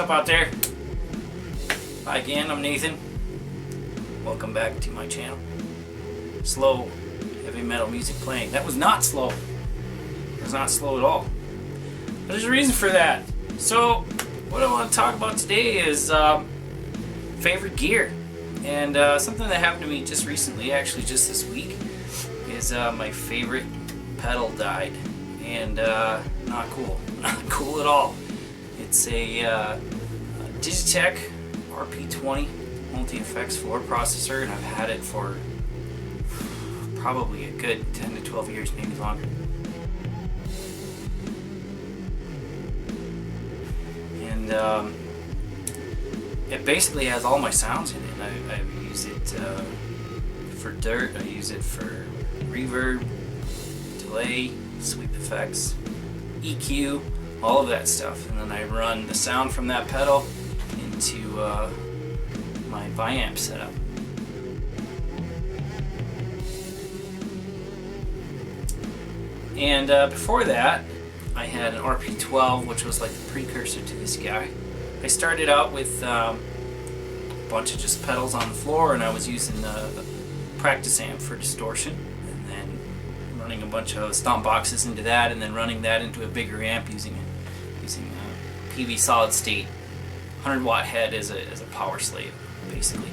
up out there? Hi again, I'm Nathan. Welcome back to my channel. Slow, heavy metal music playing. That was not slow. It was not slow at all. But there's a reason for that. So, what I want to talk about today is favorite gear. And something that happened to me just recently, actually just this week, is my favorite pedal died. And not cool. Not cool at all. It's a DigiTech RP20 multi-effects floor processor, and I've had it for probably a good 10 to 12 years, maybe longer. And it basically has all my sounds in it. I use it for dirt, I use it for reverb, delay, sweep effects, EQ, all of that stuff, and then I run the sound from that pedal into my biamp setup. And before that, I had an RP12, which was like the precursor to this guy. I started out with a bunch of just pedals on the floor, and I was using a practice amp for distortion, and then running a bunch of stomp boxes into that, and then running that into a bigger amp using a Peavey solid state 100 watt head as a power slave, basically.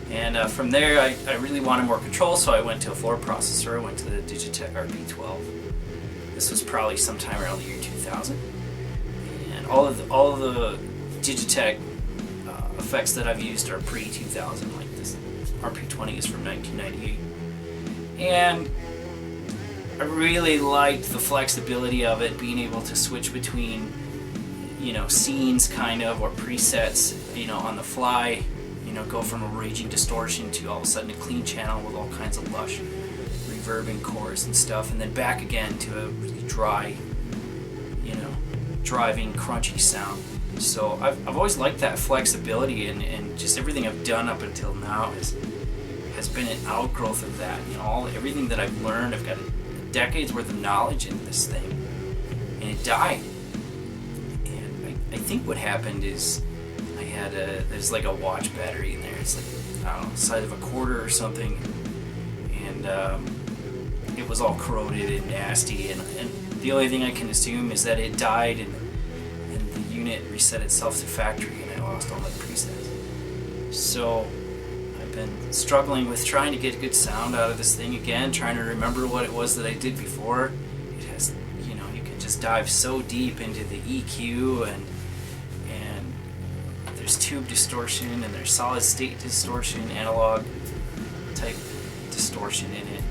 And from there, I really wanted more control, so I went to a floor processor. I went to the DigiTech RP12. This was probably sometime around the year 2000. And all of the DigiTech effects that I've used are pre-2000, like this RP20 is from 1998. And I really liked the flexibility of it, being able to switch between, you know, scenes kind of, or presets, you know, on the fly, you know, go from a raging distortion to all of a sudden a clean channel with all kinds of lush reverb and chorus and stuff, and then back again to a really dry, you know, driving, crunchy sound. So I've always liked that flexibility, and just everything I've done up until now has been an outgrowth of that. You know, everything that I've learned, I've got decades worth of knowledge in this thing, and it died. And I think what happened is I had there's like a watch battery in there. It's like, I don't know, the size of a quarter or something, and it was all corroded and nasty, and the only thing I can assume is that it died, and the unit reset itself to factory, and I lost all my presets. So I've been struggling with trying to get good sound out of this thing again, trying to remember what it was that I did before. It has, you know, you can just dive so deep into the EQ, and there's tube distortion, and there's solid state distortion, analog type distortion in it.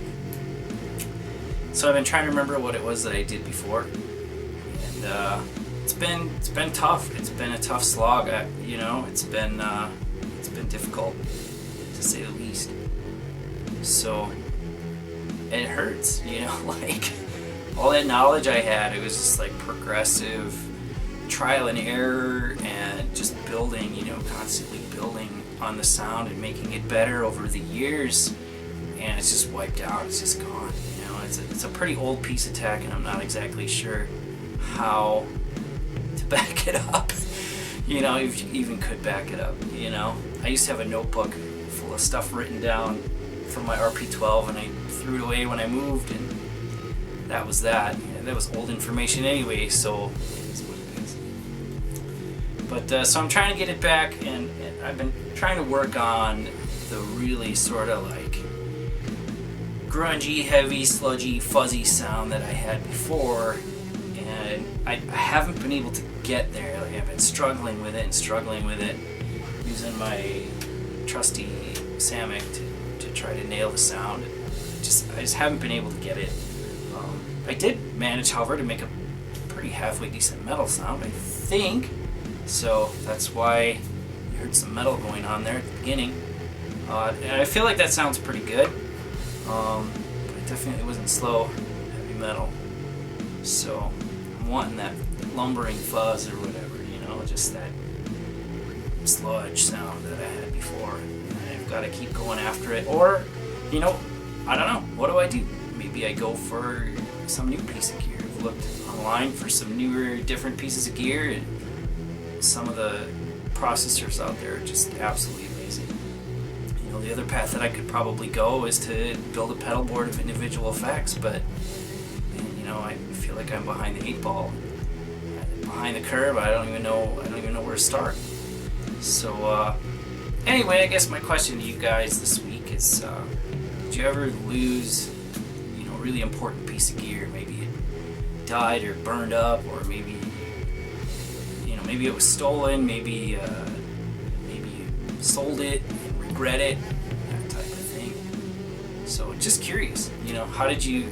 So I've been trying to remember what it was that I did before, and it's been tough. It's been a tough slog. You know, it's been difficult, to say the least. So it hurts, you know, like all that knowledge I had, it was just like progressive trial and error, and just building, you know, constantly building on the sound and making it better over the years, and it's just wiped out. It's just gone. You know, it's a pretty old piece of tech, and I'm not exactly sure how to back it up. You know, if you even could back it up. You know, I used to have a notebook full of stuff written down from my RP12, and I threw it away when I moved, and that was that. That was old information anyway, so it is what it is. But so I'm trying to get it back, and I've been trying to work on the really sort of like grungy, heavy, sludgy, fuzzy sound that I had before, and I haven't been able to get there. Like, I've been struggling with it, using my trusty Samick to try to nail the sound. I just haven't been able to get it. I did manage, however, to make a pretty halfway decent metal sound, I think. So that's why you heard some metal going on there at the beginning. And I feel like that sounds pretty good. But it definitely wasn't slow, heavy metal. So I'm wanting that lumbering fuzz or whatever, you know, just that sludge sound that I had before. And I've got to keep going after it. Or, you know, I don't know. What do I do? Maybe I go for some new piece of gear. I've looked online for some newer, different pieces of gear, and some of the processors out there are just absolutely amazing. You know, the other path that I could probably go is to build a pedal board of individual effects, but you know, I feel like I'm behind the 8 ball, behind the curve. I don't even know where to start. So anyway, I guess my question to you guys this week is, did you ever lose, you know, a really important piece of gear? Maybe it died or burned up, or maybe, you know, maybe it was stolen, maybe you sold it and regret it, that type of thing. So just curious, you know, how did you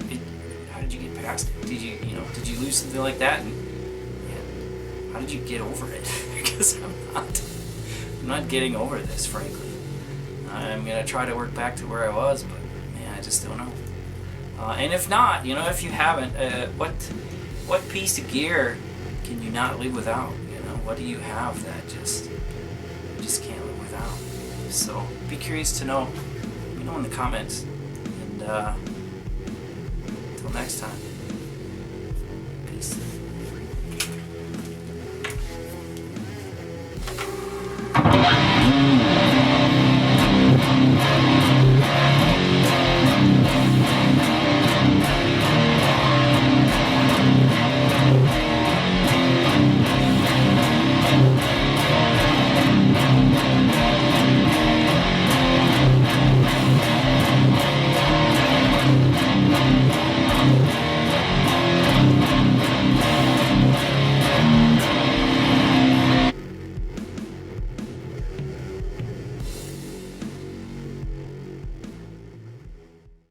get past it? Did you lose something like that, and how did you get over it? Because I'm not getting over this, frankly. I'm gonna try to work back to where I was, but man, I just don't know. And if not, you know, if you haven't, what piece of gear can you not live without? You know, what do you have that you just can't live without? So be curious to know. Let me know in the comments. And until next time.